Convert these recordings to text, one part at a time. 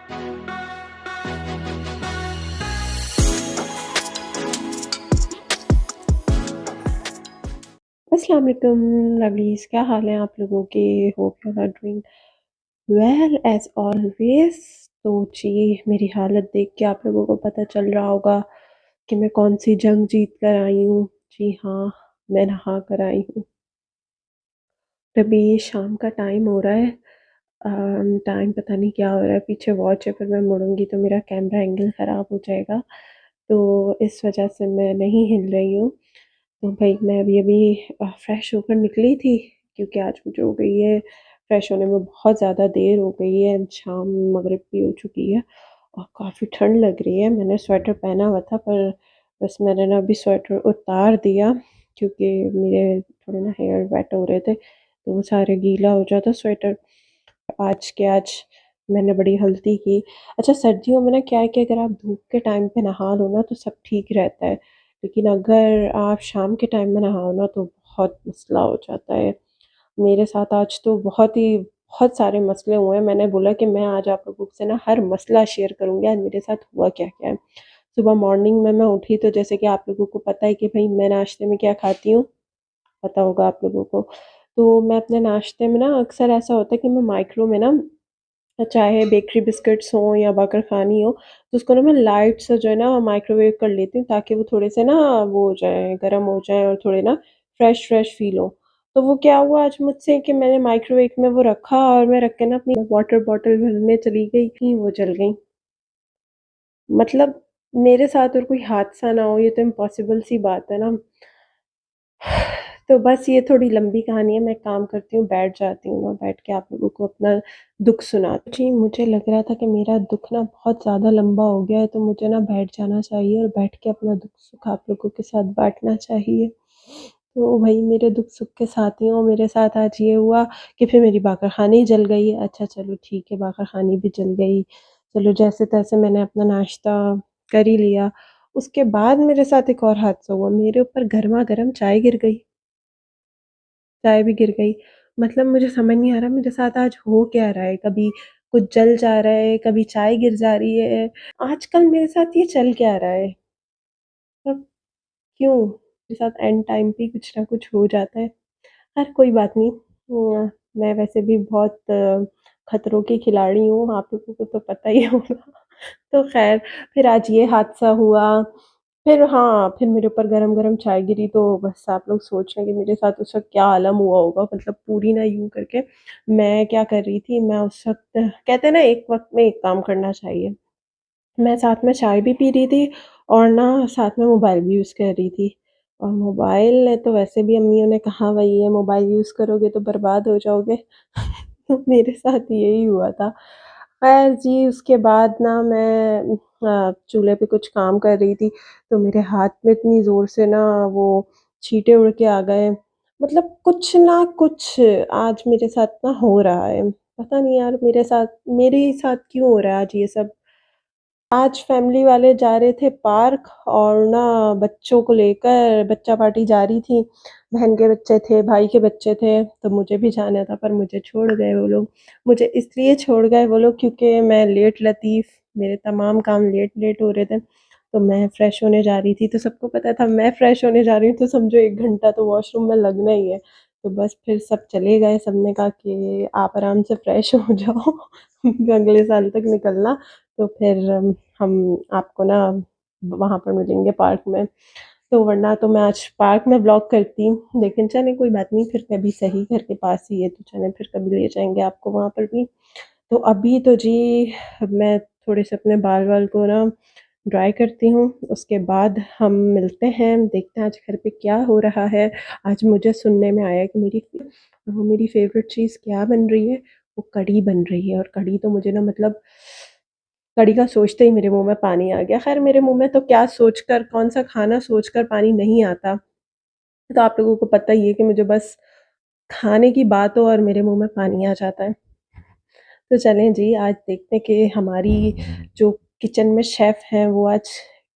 अस्सलाम वालेकुम लवलीज़, क्या हाल है आप लोगों के? Hope you are doing well as always. तो जी, मेरी हालत देख के आप लोगों को पता चल रहा होगा कि मैं कौन-सी जंग जीत कर आई हूँ। जी हाँ, मैं नहा कर आई हूँ। अभी शाम का टाइम हो रहा है। टाइम पता नहीं क्या हो रहा है, पीछे वॉच है, पर मैं मुड़ूँगी तो मेरा कैमरा एंगल ख़राब हो जाएगा, तो इस वजह से मैं नहीं हिल रही हूँ। तो भई मैं अभी-अभी फ्रेश होकर निकली थी, क्योंकि आज मुझे हो गई है फ्रेश होने में बहुत ज़्यादा देर हो गई है, शाम मगरिब भी हो चुकी है और काफ़ी ठंड लग रही है। मैंने स्वेटर पहना हुआ था, पर बस मैंने ना अभी स्वेटर उतार दिया, क्योंकि मेरे थोड़े ना हेयर वेट हो रहे थे, तो वो सारे गीला हो जाता स्वेटर। आज के आज मैंने बड़ी गलती की। अच्छा, सर्दियों में ना क्या है कि अगर आप धूप के टाइम पे नहा लो ना तो सब ठीक रहता है, लेकिन अगर आप शाम के टाइम में नहाओ ना तो बहुत मसला हो जाता है। मेरे साथ आज तो बहुत सारे मसले हुए हैं। मैंने बोला कि मैं आज आप लोगों से ना हर मसला शेयर करूँगी, आज मेरे साथ हुआ क्या-क्या है। सुबह मॉर्निंग में मैं उठी तो जैसे कि आप लोगों को पता है कि भई मैं नाश्ते में क्या खाती हूँ, पता होगा आप लोगों को। तो मैं अपने नाश्ते में ना अक्सर ऐसा होता है कि मैं माइक्रो में ना, चाहे बेकरी बिस्किट्स हों या बाक़रख़ानी हो, तो उसको ना मैं लाइट से जो है ना माइक्रोवेव कर लेती हूँ, ताकि वो थोड़े से ना वो हो जाएँ, गरम हो जाएँ और थोड़े ना फ्रेश-फ्रेश फ़ील हो। तो वो क्या हुआ आज मुझसे कि मैंने माइक्रोवेव में वो रखा और मैं रख के ना अपनी वाटर बॉटल भरने चली गई कि वो जल गई। मतलब मेरे साथ और कोई हादसा ना हो, ये तो इम्पॉसिबल सी बात है ना। तो बस ये थोड़ी लंबी कहानी है, मैं एक काम करती हूँ, बैठ जाती हूँ और बैठ के आप लोगों को अपना दुःख सुनाती हूँ। जी, मुझे लग रहा था कि मेरा दुःख ना बहुत ज़्यादा लंबा हो गया है, तो मुझे ना बैठ जाना चाहिए और बैठ के अपना दुःख-सुख आप लोगों के साथ बाँटना चाहिए। तो भई मेरे दुःख-सुख के साथियों, मेरे साथ आज ये हुआ कि फिर मेरी बाक़रख़ानी जल गई। अच्छा चलो ठीक है, बाक़रख़ानी भी जल गई। चलो जैसे-तैसे मैंने अपना नाश्ता कर ही लिया। उसके बाद मेरे साथ एक और हादसा हुआ, मेरे ऊपर गरमा-गरम चाय गिर गई। चाय भी गिर गई। मतलब मुझे समझ नहीं आ रहा मेरे साथ आज हो क्या रहा है? कभी कुछ जल जा रहा है, कभी चाय गिर जा रही है। आजकल मेरे साथ ये चल क्या रहा है? मतलब क्यों? मेरे साथ एंड टाइम पे कुछ ना कुछ हो जाता है। खैर कोई बात नहीं। मैं वैसे भी बहुत खतरों की खिलाड़ी हूँ, आप लोगों को तो पता ही होगा। तो ख़ैर फिर आज ये हादसा हुआ। फिर हाँ, फिर मेरे ऊपर गरम-गरम चाय गिरी, तो बस आप लोग सोच रहे हैं कि मेरे साथ उस वक़्त क्या आलम हुआ होगा। मतलब पूरी ना यूँ करके मैं क्या कर रही थी, मैं उस वक़्त कहते हैं ना एक वक़्त में एक काम करना चाहिए। मैं साथ में चाय भी पी रही थी और ना साथ में मोबाइल भी यूज़ कर रही थी। और मोबाइल ने तो वैसे भी अम्मियों ने कहा वही है, मोबाइल यूज़ करोगे तो बर्बाद हो जाओगे। तो मेरे साथ यही हुआ था। ख़ैर जी, उसके बाद ना मैं चूल्हे पे कुछ काम कर रही थी, तो मेरे हाथ में इतनी ज़ोर से ना वो छींटे उड़ के आ गए। मतलब कुछ ना कुछ आज मेरे साथ ना हो रहा है। पता नहीं यार मेरे साथ क्यों हो रहा है आज ये सब। आज फैमिली वाले जा रहे थे पार्क और ना बच्चों को लेकर बच्चा पार्टी जा रही थी। बहन के बच्चे थे, भाई के बच्चे थे, तो मुझे भी जाना था, पर मुझे छोड़ गए वो लोग। मुझे इसलिए छोड़ गए वो लोग क्योंकि मैं लेट लतीफ़, मेरे तमाम काम लेट-लेट हो रहे थे। तो मैं फ्रेश होने जा रही थी, तो सबको पता था मैं फ्रेश होने जा रही हूँ, तो समझो 1 घंटा तो वॉशरूम में लगना ही है। तो बस फिर सब चले गए, सबने कहा कि आप आराम से फ्रेश हो जाओ, अगले साल तक निकलना, तो फिर हम आपको ना वहाँ पर मिलेंगे पार्क में। तो वरना तो मैं आज पार्क में व्लॉग करती, लेकिन चलें कोई बात नहीं, फिर कभी सही घर के पास ही है, तो चलें फिर कभी ले जाएँगे आपको वहाँ पर भी। तो अभी तो जी मैं थोड़े से अपने बाल-वाल को ना ड्राई करती हूँ, उसके बाद हम मिलते हैं, देखते हैं आज घर पे क्या हो रहा है। आज मुझे सुनने में आया कि मेरी फ़ेवरेट चीज़ क्या बन रही है, वो कढ़ी बन रही है और कढ़ी तो मुझे ना मतलब कढ़ी का सोचते ही मेरे मुँह में पानी आ गया। ख़ैर मेरे मुँह में तो क्या सोचकर कौन-सा खाना सोचकर पानी नहीं आता। तो आप लोगों को पता ही है कि मुझे बस खाने की बात हो और मेरे मुँह में पानी आ जाता है। तो चलें जी, आज देखते हैं कि हमारी जो किचन में शेफ़ हैं, वो आज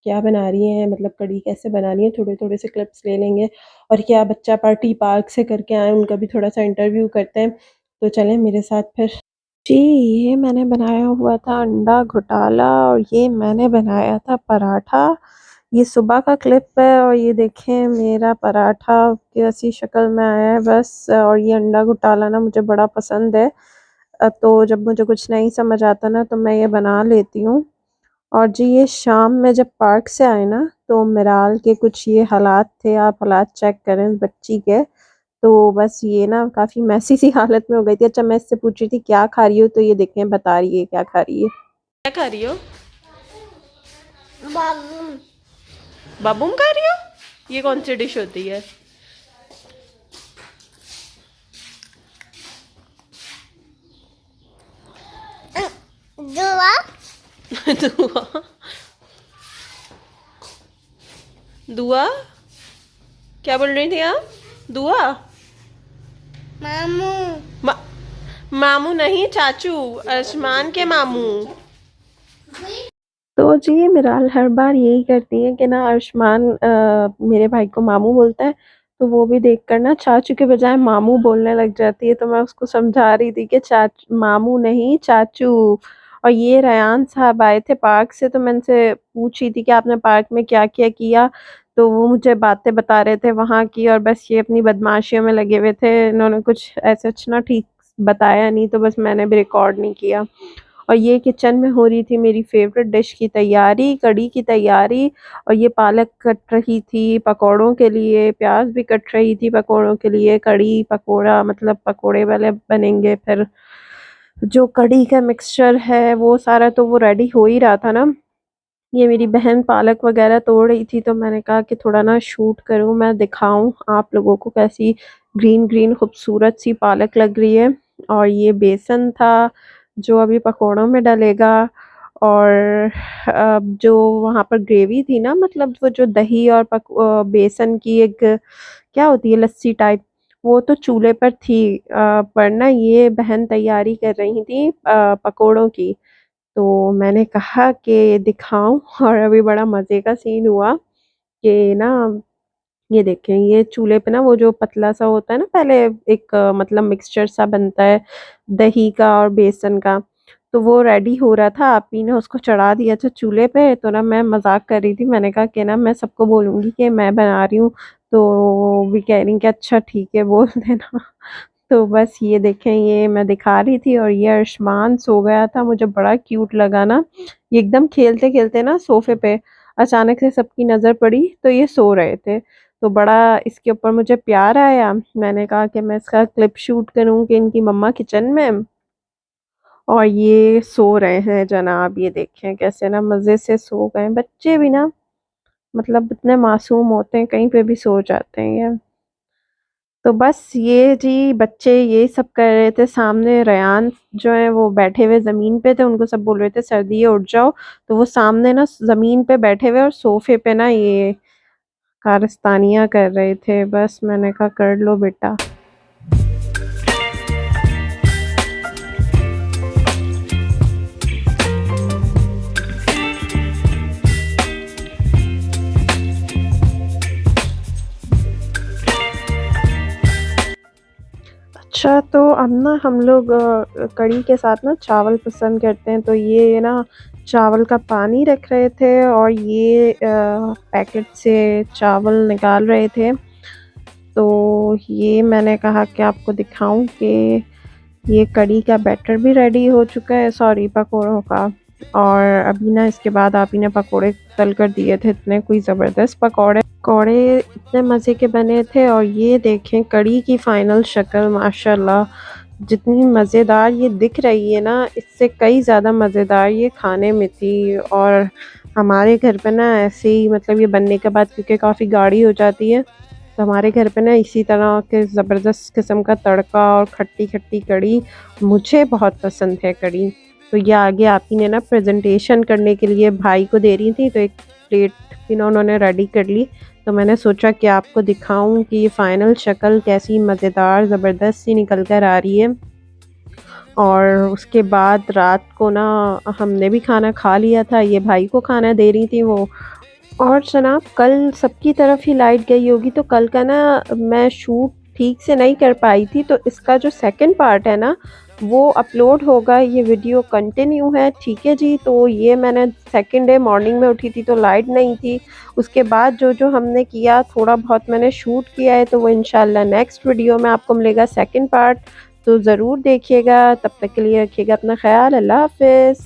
क्या बना रही हैं, मतलब कढ़ी कैसे बनानी है, थोड़े-थोड़े से क्लिप्स ले लेंगे और क्या बच्चा पार्टी पार्क से करके आए, उनका भी थोड़ा-सा इंटरव्यू करते हैं। तो चलें मेरे साथ फिर। जी, ये मैंने बनाया हुआ था अंडा घोटाला और ये मैंने बनाया था पराठा। ये सुबह का क्लिप है और ये देखें मेरा पराठा कैसी शक्ल में आया है बस। और ये अंडा घोटाला ना मुझे बड़ा पसंद है। तो जब मुझे कुछ नहीं समझ आता ना तो मैं ये बना लेती हूँ। और जी ये शाम में जब पार्क से आए ना तो मिराल के कुछ ये हालात थे, आप हालात चेक करें इस बच्ची के। तो बस ये ना काफ़ी मेसी सी हालत में हो गई थी। अच्छा मैं इससे पूछ रही थी क्या खा रही हो, तो ये देखें बता रही है क्या खा रही है। क्या खा रही हो? बाबूम। बाबूम खा रही हो? ये कौन सी डिश होती है? दुआ। दुआ। दुआ क्या बोल रही थी आप? दुआ। मामू। मा, मामू नहीं चाचू, आसमान के मामू। तो जी ये मिराल हर बार यही करती है कि ना आयुष्मान मेरे भाई को मामू बोलता है, तो वो भी देखकर ना चाचू के बजाय मामू बोलने लग जाती है। तो मैं उसको समझा रही थी कि मामू नहीं चाचू। और ये रयान साहब आए थे पार्क से, तो मैं उनसे पूछी थी कि आपने पार्क में क्या क्या किया। तो वो मुझे बातें बता रहे थे वहाँ की, और बस ये अपनी बदमाशियों में लगे हुए थे। इन्होंने कुछ ऐसे अच्छा ना ठीक बताया नहीं, तो बस मैंने भी रिकॉर्ड नहीं किया। और ये किचन में हो रही थी मेरी फेवरेट डिश की तैयारी, कढ़ी की तैयारी। और ये पालक कट रही थी पकौड़ों के लिए, प्याज भी कट रही थी पकौड़ों के लिए। कढ़ी पकौड़ा मतलब पकौड़े वाले बनेंगे, फिर जो कढ़ी का मिक्सचर है वो सारा तो वो रेडी हो ही रहा था ना। ये मेरी बहन पालक वगैरह तोड़ रही थी, तो मैंने कहा कि थोड़ा ना शूट करूं, मैं दिखाऊं आप लोगों को कैसी ग्रीन ग्रीन खूबसूरत सी पालक लग रही है। और ये बेसन था जो अभी पकोड़ों में डलेगा। और जो वहाँ पर ग्रेवी थी ना, मतलब वो जो दही और बेसन की एक क्या होती है लस्सी टाइप, वो तो चूल्हे पर थी। पर ना ये बहन तैयारी कर रही थी पकोड़ों की। तो मैंने कहा कि दिखाऊं, और अभी बड़ा मज़े का सीन हुआ कि ना ये देखें ये चूल्हे पे ना वो जो पतला सा होता है ना, पहले एक मतलब मिक्सचर सा बनता है दही का और बेसन का। तो वो रेडी हो रहा था, आप ही ने उसको चढ़ा दिया था चूल्हे पे। तो ना मैं मजाक कर रही थी, मैंने कहा कि ना मैं सबको बोलूंगी कि मैं बना रही हूँ। तो वो भी कह रही कि अच्छा ठीक है बोल देना। तो बस ये देखें ये मैं दिखा रही थी, और ये आयुष्मान सो गया था, मुझे बड़ा क्यूट लगा ना। ये एकदम खेलते खेलते ना सोफे पे अचानक से सबकी नजर पड़ी, तो ये सो रहे थे। तो बड़ा इसके ऊपर मुझे प्यार आया, मैंने कहा कि मैं इसका क्लिप शूट करूं कि इनकी मम्मा किचन में और ये सो रहे हैं जनाब। ये देखें कैसे ना मजे से सो गए। बच्चे भी ना मतलब इतने मासूम होते हैं, कहीं पे भी सो जाते हैं ये। तो बस ये जी बच्चे ये सब कर रहे थे, सामने रयान जो है वो बैठे हुए जमीन पे थे, उनको सब बोल रहे थे सर्दी है उठ जाओ। तो वो सामने ना जमीन पे बैठे हुए और सोफे पे ना ये कारस्तानियां कर रहे थे। बस मैंने कहा कर लो बेटा। अच्छा तो अब ना हम लोग कढ़ी के साथ ना चावल पसंद करते हैं, तो ये ना चावल का पानी रख रहे थे और ये पैकेट से चावल निकाल रहे थे। तो ये मैंने कहा कि आपको दिखाऊं कि ये कढ़ी का बैटर भी रेडी हो चुका है, सॉरी पकोड़ों का। और अभी ना इसके बाद आप ही ने पकोड़े तल कर दिए थे, इतने कोई ज़बरदस्त पकोड़े पकोड़े इतने मज़े के बने थे। और ये देखें कढ़ी की फाइनल शक्ल माशाल्लाह, जितनी मज़ेदार ये दिख रही है ना, इससे कई ज़्यादा मज़ेदार ये खाने में थी। और हमारे घर पे ना ऐसे ही मतलब ये बनने के बाद क्योंकि काफ़ी गाढ़ी हो जाती है, तो हमारे घर पे ना इसी तरह के ज़बरदस्त किस्म का तड़का और खट्टी खट्टी कढ़ी मुझे बहुत पसंद है कढ़ी। तो ये आगे आप ही ने ना प्रेजेंटेशन करने के लिए भाई को दे रही थी, तो एक प्लेट भी ना उन्होंने रेडी कर ली। तो मैंने सोचा कि आपको दिखाऊं कि ये फाइनल शक्ल कैसी मज़ेदार ज़बरदस्त सी निकल कर आ रही है। और उसके बाद रात को ना हमने भी खाना खा लिया था, ये भाई को खाना दे रही थी वो। और जनाब कल सबकी तरफ ही लाइट गई होगी, तो कल का ना मैं शूट ठीक से नहीं कर पाई थी, तो इसका जो सेकंड पार्ट है ना वो अपलोड होगा। ये वीडियो कंटिन्यू है, ठीक है जी। तो ये मैंने सेकंड डे मॉर्निंग में उठी थी तो लाइट नहीं थी। उसके बाद जो जो हमने किया थोड़ा बहुत मैंने शूट किया है, तो वो इंशाल्लाह नेक्स्ट वीडियो में आपको मिलेगा सेकंड पार्ट। तो ज़रूर देखिएगा। तब तक के लिए रखिएगा अपना ख्याल। अल्लाह हाफिज़।